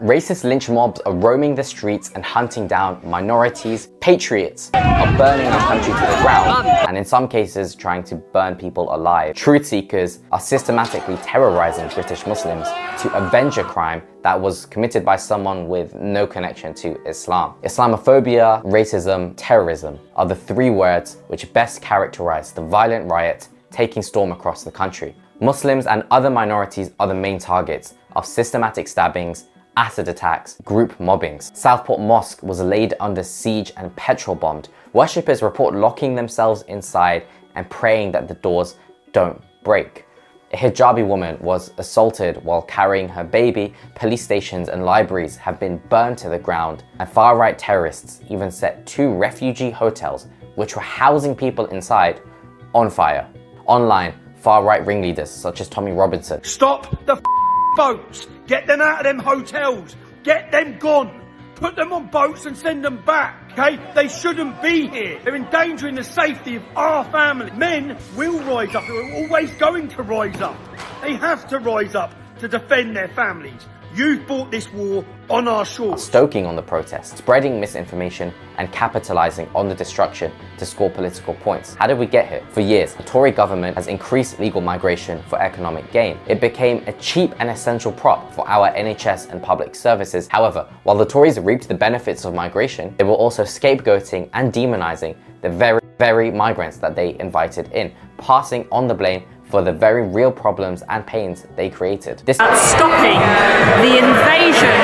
Racist lynch mobs are roaming the streets and hunting down minorities. Patriots are burning our country to the ground, and in some cases trying to burn people alive. Truth seekers are systematically terrorizing British Muslims to avenge a crime that was committed by someone with no connection to Islam. Islamophobia, racism, terrorism are the three words which best characterize the violent riot taking storm across the country. Muslims and other minorities are the main targets of systematic stabbings, acid attacks, group mobbings. Southport Mosque was laid under siege and petrol bombed. Worshippers report locking themselves inside and praying that the doors don't break. A hijabi woman was assaulted while carrying her baby. Police stations and libraries have been burned to the ground, and far-right terrorists even set 2 refugee hotels, which were housing people inside, on fire. Online, far-right ringleaders such as Tommy Robinson. Stop the boats! Get them out of them hotels! Get them gone! Put them on boats and send them back, okay? They shouldn't be here. They're endangering the safety of our family. Men will rise up. They're always going to rise up. They have to rise up to defend their families. You've brought this war on our shores. Stoking on the protests, spreading misinformation and capitalizing on the destruction to score political points. How did we get here? For years, the Tory government has increased legal migration for economic gain. It became a cheap and essential prop for our NHS and public services. However, while the Tories reaped the benefits of migration, they were also scapegoating and demonizing the very migrants that they invited in, passing on the blame for the very real problems and pains they created. Stopping the invasion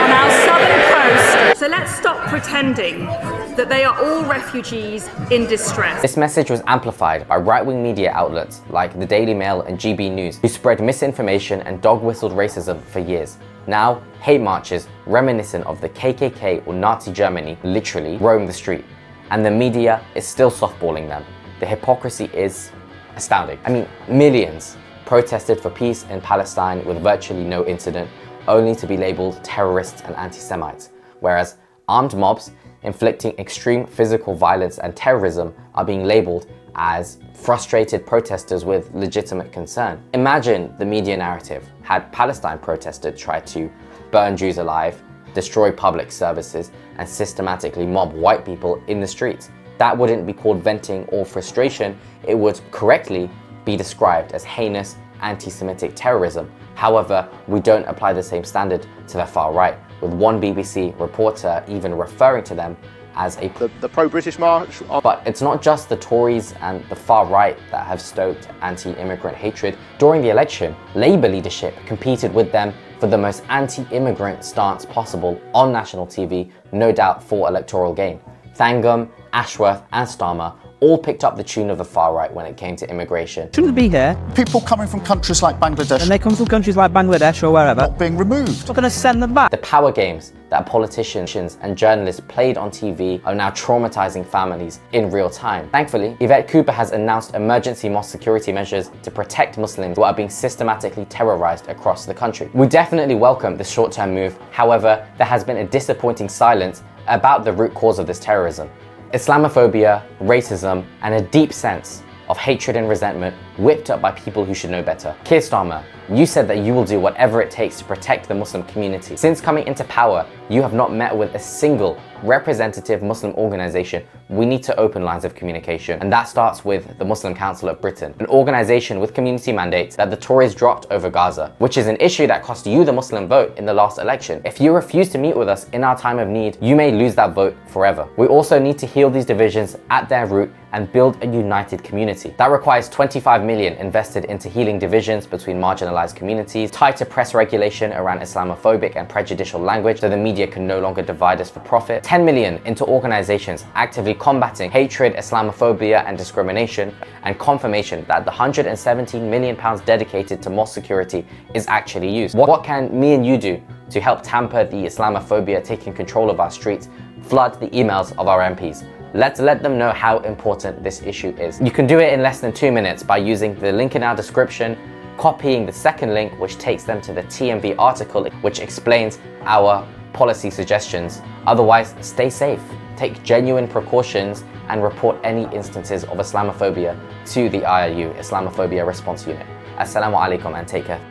on our southern coast. So let's stop pretending that they are all refugees in distress. This message was amplified by right-wing media outlets like the Daily Mail and GB News, who spread misinformation and dog-whistled racism for years. Now, hate marches reminiscent of the KKK or Nazi Germany literally roam the street, and the media is still softballing them. The hypocrisy is astounding. I mean, millions protested for peace in Palestine with virtually no incident, only to be labeled terrorists and anti-Semites, whereas armed mobs inflicting extreme physical violence and terrorism are being labeled as frustrated protesters with legitimate concern. Imagine the media narrative had Palestine protesters try to burn Jews alive, destroy public services, and systematically mob white people in the streets. That wouldn't be called venting or frustration. It would correctly be described as heinous anti-Semitic terrorism. However, we don't apply the same standard to the far right, with one BBC reporter even referring to them as the pro-British march. But it's not just the Tories and the far right that have stoked anti-immigrant hatred. During the election, Labour leadership competed with them for the most anti-immigrant stance possible on national TV, no doubt for electoral gain. Thangham, Ashworth and Starmer all picked up the tune of the far right when it came to immigration. Shouldn't be here. People coming from countries like Bangladesh. And they come from countries like Bangladesh or wherever. Not being removed. We're going to send them back. The power games that politicians and journalists played on TV are now traumatizing families in real time. Thankfully, Yvette Cooper has announced emergency mosque security measures to protect Muslims who are being systematically terrorized across the country. We definitely welcome this short-term move. However, there has been a disappointing silence about the root cause of this terrorism. Islamophobia, racism, and a deep sense of hatred and resentment whipped up by people who should know better. Keir Starmer, you said that you will do whatever it takes to protect the Muslim community. Since coming into power, you have not met with a single representative Muslim organization. We need to open lines of communication, and that starts with the Muslim Council of Britain, an organization with community mandates that the Tories dropped over Gaza, which is an issue that cost you the Muslim vote in the last election. If you refuse to meet with us in our time of need, you may lose that vote forever. We also need to heal these divisions at their root and build a united community. That requires 25 million invested into healing divisions between marginalized communities, tighter press regulation around Islamophobic and prejudicial language so the media can no longer divide us for profit, 10 million into organizations actively combating hatred, Islamophobia and discrimination, and confirmation that the £117 million dedicated to mosque security is actually used. What can me and you do to help tamper the Islamophobia taking control of our streets, flood the emails of our MPs? Let's let them know how important this issue is. You can do it in less than 2 minutes by using the link in our description, copying the second link which takes them to the TMV article which explains our policy suggestions. Otherwise, stay safe, take genuine precautions and report any instances of Islamophobia to the IRU, Islamophobia Response Unit. Assalamu alaikum and take care.